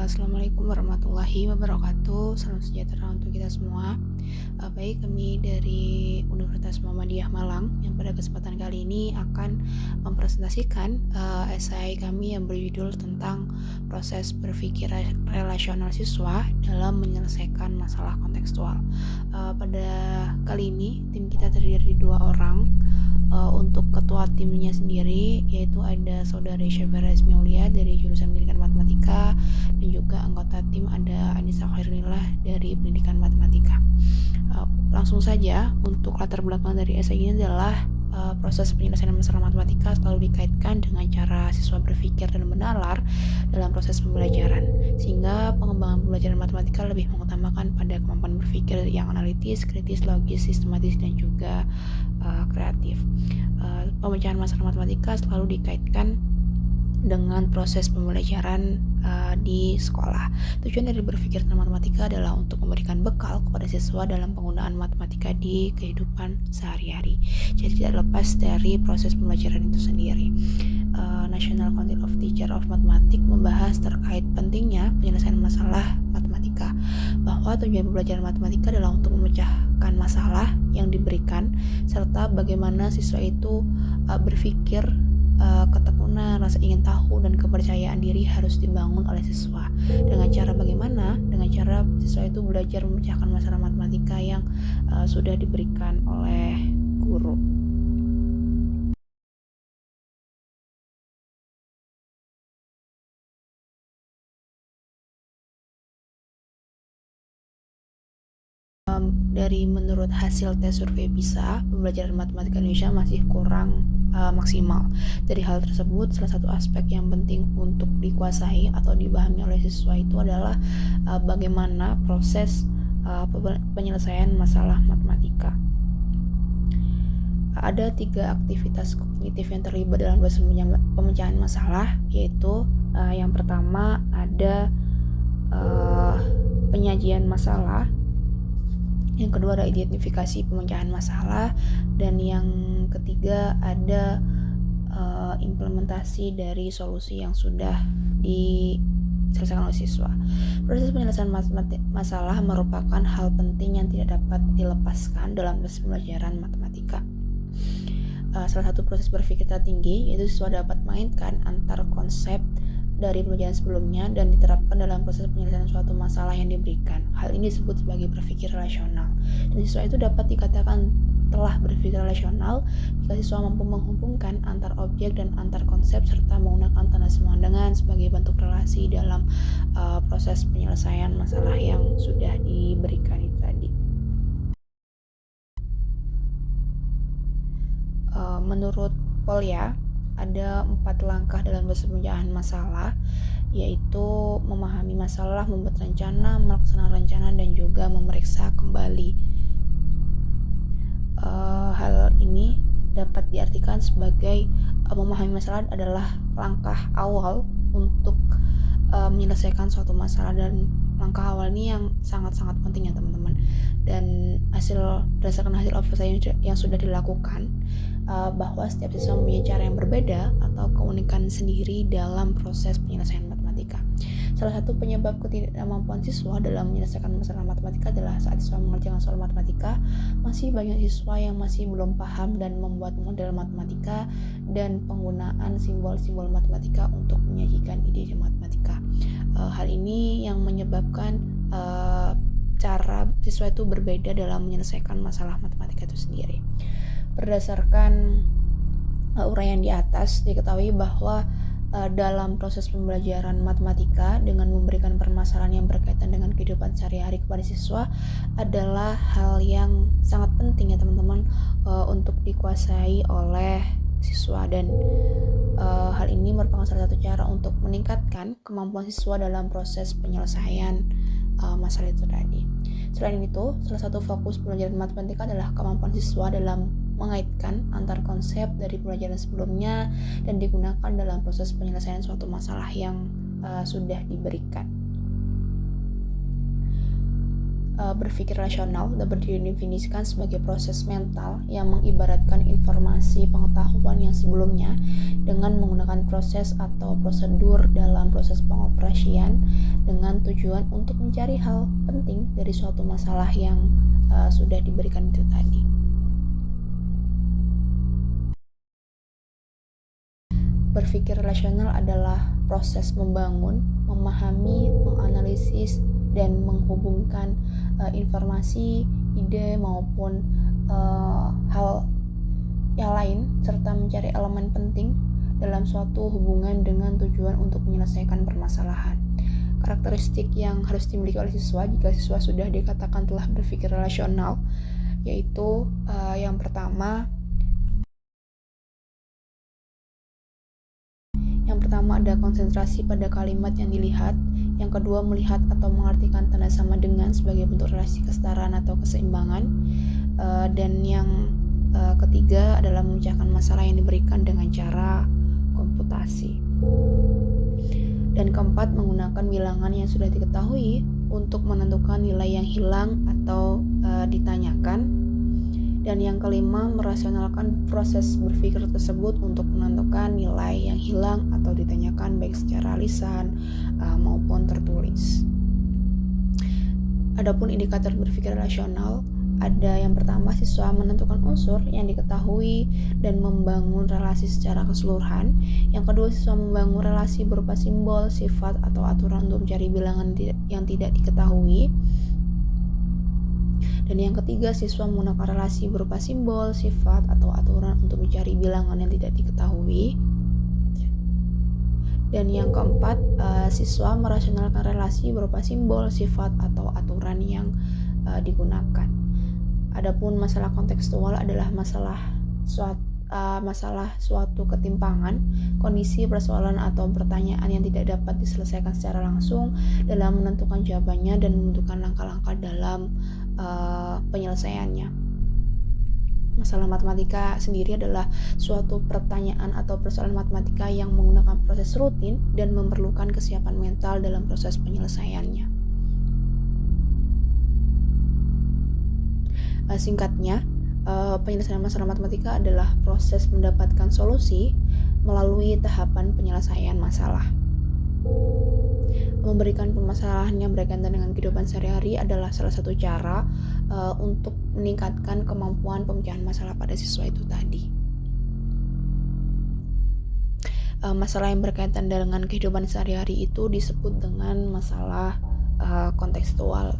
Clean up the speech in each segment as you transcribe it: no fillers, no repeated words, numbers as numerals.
Assalamualaikum warahmatullahi wabarakatuh. Salam sejahtera untuk kita semua. Baik, kami dari Universitas Muhammadiyah Malang yang pada kesempatan kali ini akan mempresentasikan esai kami yang berjudul tentang proses berpikir relasional siswa dalam menyelesaikan masalah kontekstual. Pada kali ini tim kita terdiri dari 2 orang. Untuk ketua timnya sendiri yaitu ada saudari Syafira Ismiaulia dari jurusan pendidikan matematika, dan juga anggota tim ada Anissa Khairunillah dari pendidikan matematika. Langsung saja, untuk latar belakang dari esai ini adalah proses penyelesaian masalah matematika selalu dikaitkan dengan cara siswa berpikir dan menalar dalam proses pembelajaran, sehingga pengembangan pembelajaran matematika lebih mengutamakan pada kemampuan berpikir yang analitis, kritis, logis, sistematis, dan juga kreatif. Pemecahan masalah matematika selalu dikaitkan dengan proses pembelajaran di sekolah. Tujuan dari berpikir tentang matematika adalah untuk memberikan bekal kepada siswa dalam penggunaan matematika di kehidupan sehari-hari. Jadi tidak lepas dari proses pembelajaran itu sendiri. National Council of Teachers of Mathematics membahas terkait pentingnya penyelesaian masalah matematika, bahwa tujuan pembelajaran matematika adalah untuk memecahkan masalah yang diberikan, serta bagaimana siswa itu berpikir, ketekunan, rasa ingin tahu, dan kepercayaan diri harus dibangun oleh siswa. Dengan cara bagaimana? Dengan cara siswa itu belajar memecahkan masalah matematika yang sudah diberikan oleh guru. Dari menurut hasil tes survei PISA, pembelajaran matematika Indonesia masih kurang maksimal. Dari hal tersebut, salah satu aspek yang penting untuk dikuasai atau dipahami oleh siswa itu adalah bagaimana proses penyelesaian masalah matematika. Ada 3 aktivitas kognitif yang terlibat dalam proses pemecahan masalah, yaitu yang pertama ada penyajian masalah, yang kedua ada identifikasi pemecahan masalah, dan yang ketiga ada implementasi dari solusi yang sudah diselesaikan oleh siswa. Proses penyelesaian masalah merupakan hal penting yang tidak dapat dilepaskan dalam proses pembelajaran matematika. Salah satu proses berpikir tertinggi yaitu siswa dapat mainkan antar konsep dari pelajaran sebelumnya dan diterapkan dalam proses penyelesaian suatu masalah yang diberikan. Hal ini disebut sebagai berpikir relasional. Dan siswa itu dapat dikatakan telah berpikir relasional jika siswa mampu menghubungkan antar objek dan antar konsep serta menggunakan tanda semandangan sebagai bentuk relasi dalam proses penyelesaian masalah yang sudah diberikan itu tadi. Menurut Polya, ada 4 langkah dalam proses pemecahan masalah, yaitu memahami masalah, membuat rencana, melaksanakan rencana, dan juga memeriksa kembali. Hal ini dapat diartikan sebagai memahami masalah adalah langkah awal untuk menyelesaikan suatu masalah, dan langkah awal ini yang sangat-sangat penting ya teman-teman. Dan berdasarkan hasil observasi yang sudah dilakukan, bahwa setiap siswa mempunyai cara yang berbeda atau keunikan sendiri dalam proses penyelesaian matematika. Salah satu penyebab ketidakmampuan siswa dalam menyelesaikan masalah matematika adalah saat siswa mengerjakan soal matematika, masih banyak siswa yang masih belum paham dan membuat model matematika dan penggunaan simbol-simbol matematika untuk menyajikan ide matematika. Hal ini yang menyebabkan cara siswa itu berbeda dalam menyelesaikan masalah matematika itu sendiri. Berdasarkan uraian di atas, diketahui bahwa dalam proses pembelajaran matematika dengan memberikan permasalahan yang berkaitan dengan kehidupan sehari-hari kepada siswa adalah hal yang sangat penting ya teman-teman, untuk dikuasai oleh siswa, dan hal ini merupakan salah satu cara untuk meningkatkan kemampuan siswa dalam proses penyelesaian masalah itu tadi. Selain itu, salah satu fokus pelajaran matematika adalah kemampuan siswa dalam mengaitkan antar konsep dari pelajaran sebelumnya dan digunakan dalam proses penyelesaian suatu masalah yang sudah diberikan. berpikir rasional dapat didefinisikan sebagai proses mental yang mengibaratkan informasi pengetahuan yang sebelumnya dengan menggunakan proses atau prosedur dalam proses pengoperasian dengan tujuan untuk mencari hal penting dari suatu masalah yang sudah diberikan itu tadi. Berpikir rasional adalah proses membangun, memahami, menganalisis, dan menghubungkan informasi, ide maupun hal yang lain serta mencari elemen penting dalam suatu hubungan dengan tujuan untuk menyelesaikan permasalahan. Karakteristik yang harus dimiliki oleh siswa jika siswa sudah dikatakan telah berpikir rasional yaitu yang pertama ada konsentrasi pada kalimat yang dilihat. Yang kedua, melihat atau mengartikan tanda sama dengan sebagai bentuk relasi kesetaraan atau keseimbangan. Dan yang ketiga adalah memecahkan masalah yang diberikan dengan cara komputasi. Dan keempat, menggunakan bilangan yang sudah diketahui untuk menentukan nilai yang hilang atau ditanyakan. Dan yang kelima, merasionalkan proses berpikir tersebut untuk menentukan nilai yang hilang atau ditanyakan baik secara lisan maupun tertulis. Adapun indikator berpikir rasional, ada yang pertama, siswa menentukan unsur yang diketahui dan membangun relasi secara keseluruhan. Yang kedua, siswa membangun relasi berupa simbol, sifat, atau aturan untuk mencari bilangan yang tidak diketahui. Dan yang ketiga, siswa menggunakan relasi berupa simbol, sifat, atau aturan untuk mencari bilangan yang tidak diketahui. Dan yang keempat, siswa merasionalkan relasi berupa simbol, sifat, atau aturan yang digunakan. Adapun masalah kontekstual adalah masalah suatu ketimpangan, kondisi, persoalan, atau pertanyaan yang tidak dapat diselesaikan secara langsung dalam menentukan jawabannya dan menentukan langkah-langkah dalam penyelesaiannya. Masalah matematika sendiri adalah suatu pertanyaan atau persoalan matematika yang menggunakan proses rutin dan memerlukan kesiapan mental dalam proses penyelesaiannya. Singkatnya, penyelesaian masalah matematika adalah proses mendapatkan solusi melalui tahapan penyelesaian masalah. Memberikan permasalahan yang berkaitan dengan kehidupan sehari-hari adalah salah satu cara untuk meningkatkan kemampuan pemecahan masalah pada siswa itu tadi. Masalah yang berkaitan dengan kehidupan sehari-hari itu disebut dengan masalah kontekstual.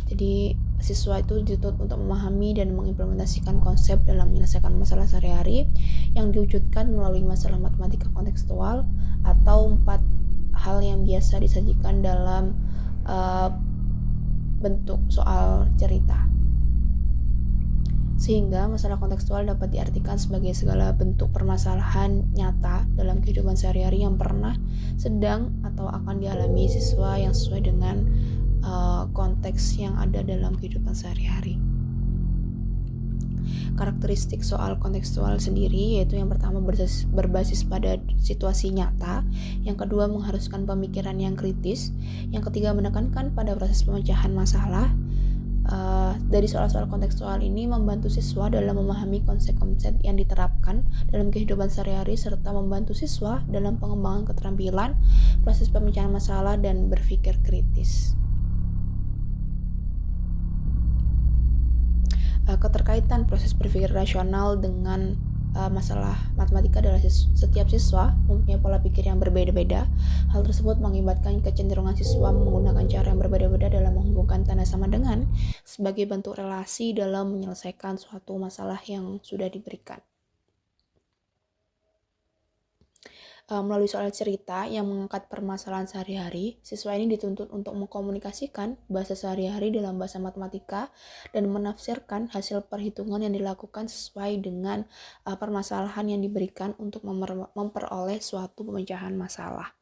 Jadi siswa itu dituntut untuk memahami dan mengimplementasikan konsep dalam menyelesaikan masalah sehari-hari yang diwujudkan melalui masalah matematika kontekstual atau 4 hal yang biasa disajikan dalam bentuk soal cerita. Sehingga masalah kontekstual dapat diartikan sebagai segala bentuk permasalahan nyata dalam kehidupan sehari-hari yang pernah, sedang, atau akan dialami siswa yang sesuai dengan konteks yang ada dalam kehidupan sehari-hari. Karakteristik soal kontekstual sendiri yaitu yang pertama berbasis pada situasi nyata, yang kedua mengharuskan pemikiran yang kritis, yang ketiga menekankan pada proses pemecahan masalah. Dari soal-soal kontekstual ini membantu siswa dalam memahami konsep-konsep yang diterapkan dalam kehidupan sehari-hari serta membantu siswa dalam pengembangan keterampilan, proses pemecahan masalah, dan berpikir kritis. Keterkaitan proses berpikir rasional dengan masalah matematika adalah setiap siswa mempunyai pola pikir yang berbeda-beda. Hal tersebut mengakibatkan kecenderungan siswa menggunakan cara yang berbeda-beda dalam menghubungkan tanda sama dengan sebagai bentuk relasi dalam menyelesaikan suatu masalah yang sudah diberikan. Melalui soal cerita yang mengangkat permasalahan sehari-hari, siswa ini dituntut untuk mengkomunikasikan bahasa sehari-hari dalam bahasa matematika dan menafsirkan hasil perhitungan yang dilakukan sesuai dengan permasalahan yang diberikan untuk memperoleh suatu pemecahan masalah.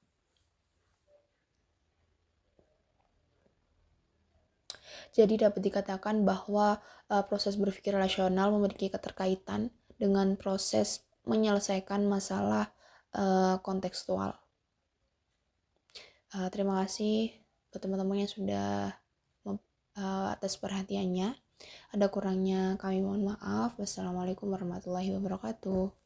Jadi dapat dikatakan bahwa proses berpikir rasional memiliki keterkaitan dengan proses menyelesaikan masalah kontekstual. Terima kasih buat teman-teman yang sudah atas perhatiannya. Ada kurangnya kami mohon maaf. Wassalamualaikum warahmatullahi wabarakatuh.